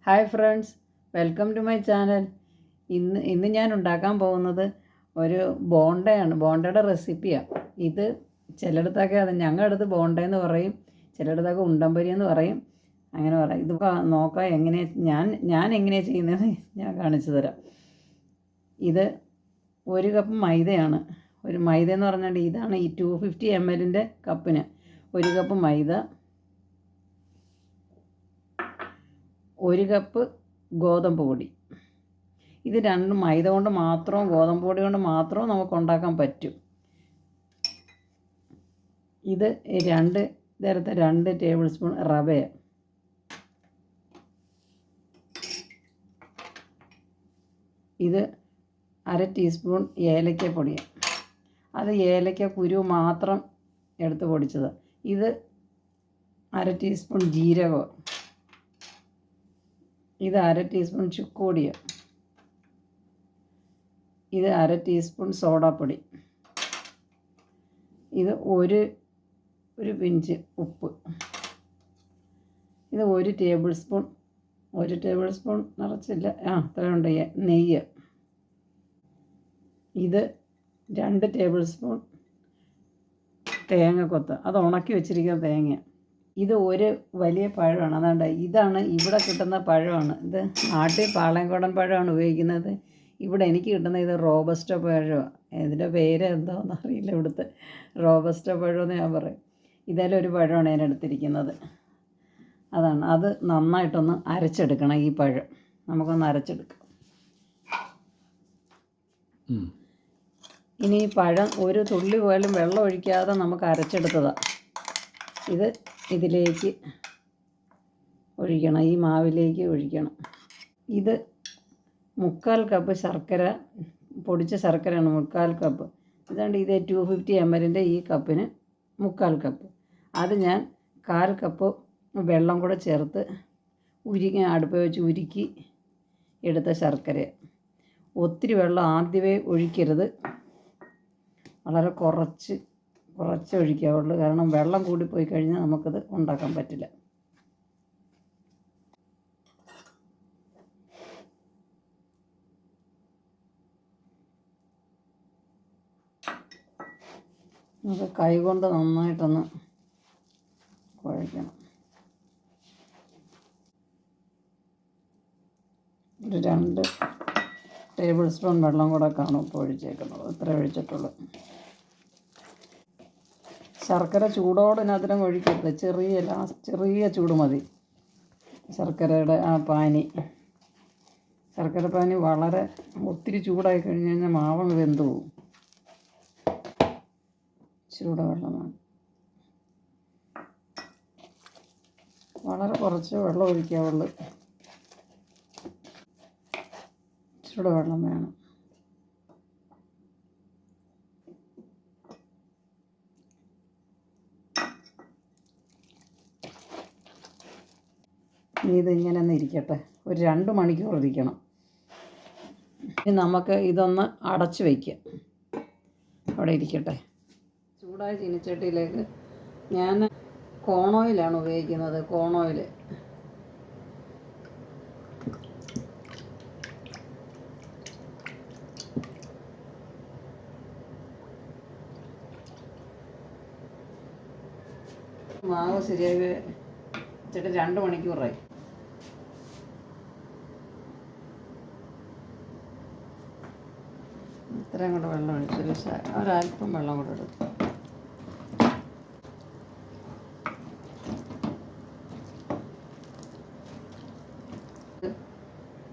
Hi friends, welcome to my channel. ഇന്ന് ഞാൻ ഉണ്ടാക്കാൻ പോകുന്നത് ഒരു ബോണ്ടയാണ്. ബോണ്ടയുടെ റെസിപ്പിയാണ് ഇത്. ചിലയിടത്തൊക്കെ ഞങ്ങളുടെ അടുത്ത് ബോണ്ടയെന്ന് പറയും, ചിലയിടത്തൊക്കെ ഉണ്ടംപൊരി എന്ന് പറയും, അങ്ങനെ പറയാം. ഇത് നോക്കാം ഞാൻ എങ്ങനെയാണ് ചെയ്യുന്നത് ഞാൻ കാണിച്ചു തരാം. ഇത് 1 കപ്പ് മൈദയാണ്. ഒരു മൈദ എന്ന് പറഞ്ഞാൽ ഇതാണ് ഈ 250 ml കപ്പിന് 1 കപ്പ് മൈദ, 1 കപ്പ് ഗോതമ്പ് പൊടി. ഇത് രണ്ടും മൈദ കൊണ്ട് മാത്രവും ഗോതമ്പ് പൊടി കൊണ്ട് മാത്രവും നമുക്ക് ഉണ്ടാക്കാൻ പറ്റും. ഇത് 2 ടേബിൾ സ്പൂൺ റവ, ഇത് 1/2 ടീസ്പൂൺ ഏലക്കപ്പൊടി, അത് ഏലക്ക കുരു മാത്രം എടുത്ത് പൊടിച്ചത്. ഇത് 1/2 ടീസ്പൂൺ ജീരകം, ഇത് 1/2 ടീസ്പൂൺ ചുക്കുപൊടി, ഇത് 1/2 ടീസ്പൂൺ സോഡാപ്പൊടി, ഇത് ഒരു പിഞ്ച് ഉപ്പ്, ഇത് 1 ടേബിൾ സ്പൂൺ നിറച്ചില്ല, അത്രയുണ്ട് നെയ്യ്, ഇത് 2 ടേബിൾ സ്പൂൺ തേങ്ങക്കൊത്ത്, അത് ഉണക്കി വെച്ചിരിക്കുന്ന തേങ്ങ. ഇത് ഒരു വലിയ പഴമാണ്, അതുകൊണ്ട് ഇതാണ് ഇവിടെ കിട്ടുന്ന പഴമാണ്. ഇത് നാട്ടിൽ പാളയംകോടൻ പഴമാണ് ഉപയോഗിക്കുന്നത്. ഇവിടെ എനിക്ക് കിട്ടുന്ന ഇത് റോബസ്റ്റ പഴമാണ്. ഇതിൻ്റെ പേര് എന്താണെന്ന് അറിയില്ല, ഇവിടുത്തെ റോബസ്റ്റ പഴമെന്ന് ഞാൻ പറയും. ഇതെല്ലാം ഒരു പഴമാണ് ഞാൻ എടുത്തിരിക്കുന്നത്. അത് നന്നായിട്ടൊന്ന് അരച്ചെടുക്കണം. ഈ പഴം നമുക്കൊന്ന് അരച്ചെടുക്കാം. ഇനി ഈ പഴം ഒരു തുള്ളി പോലും വെള്ളം ഒഴിക്കാതെ നമുക്ക് അരച്ചെടുത്തതാണ്. ഇത് ഇതിലേക്ക് ഒഴിക്കണം, ഈ മാവിലേക്ക് ഒഴിക്കണം. ഇത് 3/4 കപ്പ് ശർക്കര, പൊടിച്ച ശർക്കരയാണ് 3/4 കപ്പ്. ഇതുകൊണ്ട് ഇത് 250 ml ഈ കപ്പിന് 3/4 കപ്പ്. അത് ഞാൻ 1/4 കപ്പ് വെള്ളം കൂടെ ചേർത്ത് അടുപ്പ് വെച്ച് ഉരുക്കി എടുത്ത ശർക്കര. ഒത്തിരി വെള്ളം ആദ്യമേ ഒഴിക്കരുത്, വളരെ കുറച്ച് ഒഴിക്കാവുള്ളൂ. കാരണം വെള്ളം കൂടിപ്പോയി കഴിഞ്ഞാൽ നമുക്കത് ഉണ്ടാക്കാൻ പറ്റില്ല. നമുക്ക് കൈ കൊണ്ട് നന്നായിട്ടൊന്ന് കുഴയ്ക്കണം. ഒരു 2 ടേബിൾ സ്പൂൺ വെള്ളം കൂടെ കാണും ഇപ്പോൾ ഒഴിച്ചേക്കുന്നത്. ഇത്ര ഒഴിച്ചിട്ടുള്ളൂ. ശർക്കര ചൂടോടിനകത്തിനും ഒഴിക്കരുത്, ചെറിയ ചൂട് മതി. ശർക്കരയുടെ ശർക്കര പാനി വളരെ ഒത്തിരി ചൂടായി കഴിഞ്ഞ് കഴിഞ്ഞാൽ മാവ് വെന്ത് പോവും. ചൂടുവെള്ളമാണ്, വളരെ കുറച്ച് വെള്ളം ഒഴിക്കാവുള്ളൂ. ചൂടുവെള്ളം വേണം. ഇതിങ്ങനെ ഒന്ന് ഇരിക്കട്ടെ, ഒരു 2 മണിക്കൂർ ഇരിക്കണം. ഇനി നമുക്ക് ഇതൊന്ന് അടച്ച് വയ്ക്കാം, അവിടെ ഇരിക്കട്ടെ. ചൂടായ ചീനിച്ചട്ടിയിലേക്ക് ഞാൻ കോൺ ഓയിലാണ് ഉപയോഗിക്കുന്നത്. കോൺ ഓയിൽ മാവ് ശരിയായി വെച്ചിട്ട് 2 മണിക്കൂറായി. ഇത്രയും കൂടെ വെള്ളം ഒഴിച്ചൊരു ഒരല്പം വെള്ളം കൂടെ എടുക്കും.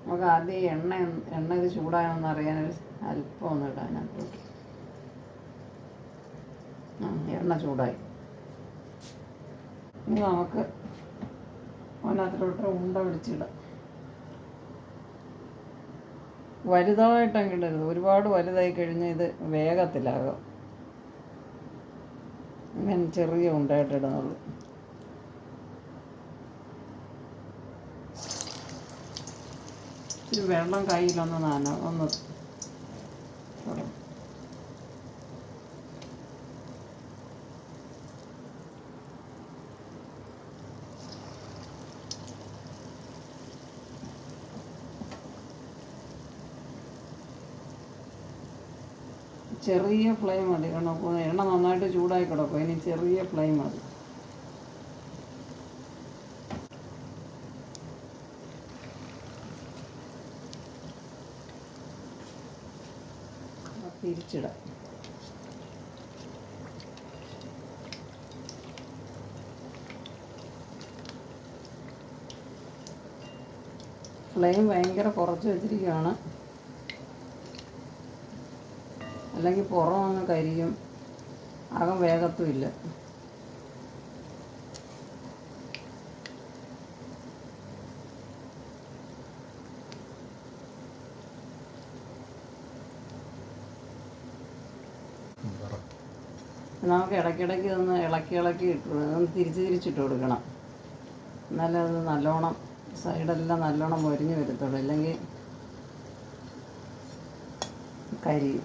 നമുക്ക് ആദ്യം എണ്ണ ഇത് ചൂടായെന്ന് അറിയാനൊരു അല്പം ഒന്ന് ഇടാനകത്തോട്ട്. എണ്ണ ചൂടായി. ഇനി നമുക്ക് അതിനകത്തോട്ട് ഉണ്ട പിടിച്ചിടാം. വലുതായിട്ടങ്ങ് ഇടരുത്, ഒരുപാട് വലുതായി കഴിഞ്ഞാൽ ഇത് വേഗത്തിലാകും. ഇങ്ങനെ ചെറിയ ഉണ്ടായിട്ട് ഇടുന്നുള്ളൂ. ഈ വെള്ളം കയ്യിലൊന്ന് ഒന്ന് ചെറിയ ഫ്ലെയിം മതി. കാരണം എണ്ണ നന്നായിട്ട് ചൂടായി കിടക്കും. ഇനി ചെറിയ ഫ്ലെയിം മതി. തിരിച്ചിടാം. ഫ്ലെയിം ഭയങ്കര കുറച്ച് വെച്ചിരിക്കുകയാണ്, അല്ലെങ്കിൽ പുറം അങ്ങ് കരിയും, അകം വേഗത്തുമില്ല. നമുക്ക് ഇടയ്ക്കിടയ്ക്ക് ഒന്ന് ഇളക്കി തിരിച്ചിട്ട് കൊടുക്കണം. എന്നാലും അത് നല്ലോണം സൈഡെല്ലാം നല്ലോണം മൊരിഞ്ഞ് വരത്തുള്ളൂ, ഇല്ലെങ്കിൽ കരിയും.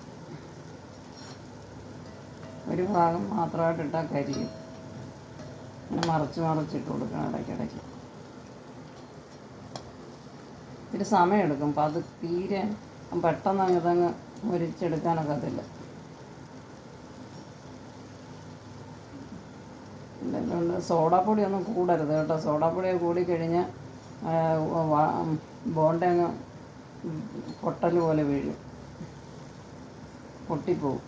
ഒരു ഭാഗം മാത്രമായിട്ട് ഇട്ടാൽ കരിയും. മറിച്ചിട്ട് കൊടുക്കണം ഇടയ്ക്കിടയ്ക്ക്. ഒരു സമയമെടുക്കും. അപ്പം അത് തീരെ പെട്ടെന്ന് ഇതങ്ങ് മൊരിച്ചെടുക്കാനൊക്കത്തില്ല. അതുകൊണ്ട് സോഡാപ്പൊടി ഒന്നും കൂടരുത് കേട്ടോ. സോഡാപ്പൊടി കൂടിക്കഴിഞ്ഞാൽ ബോണ്ട അങ്ങ് പൊട്ടൽ പോലെ വീഴും, പൊട്ടിപ്പോവും.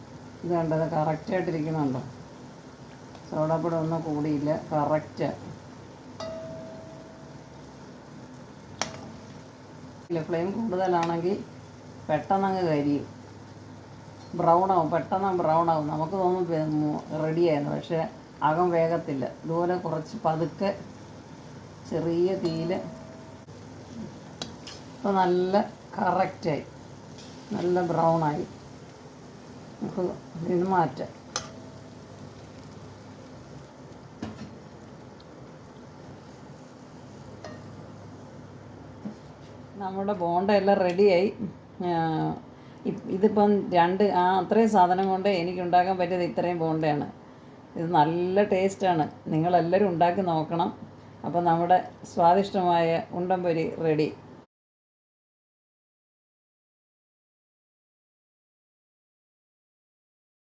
ഇത് കണ്ടത് കറക്റ്റായിട്ടിരിക്കുന്നുണ്ടോ? സോഡാപ്പൊടി ഒന്നും കൂടിയില്ല, കറക്റ്റാണ്. ഫ്ലെയിം കൂടുതലാണെങ്കിൽ പെട്ടെന്നങ്ങ് കരിയും, പെട്ടെന്ന് ബ്രൗൺ ആവും. നമുക്ക് തോന്നും റെഡിയായിരുന്നു, പക്ഷേ അകം വേഗത്തില്ല. ഇതുപോലെ കുറച്ച് പതുക്കെ ചെറിയ തീയിൽ. ഇപ്പോൾ നല്ല കറക്റ്റായി, നല്ല ബ്രൗണായി. നമുക്ക് ഇത് മാറ്റാം. നമ്മുടെ ബോണ്ട എല്ലാം റെഡിയായി. ഇതിപ്പം അത്രയും സാധനം കൊണ്ട് എനിക്കുണ്ടാക്കാൻ പറ്റിയത് ഇത്രയും ബോണ്ടയാണ്. ഇത് നല്ല ടേസ്റ്റാണ്. നിങ്ങളെല്ലാവരും ഉണ്ടാക്കി നോക്കണം. അപ്പോൾ നമ്മുടെ സ്വാദിഷ്ടമായ ഉണ്ടംപൊരി റെഡി.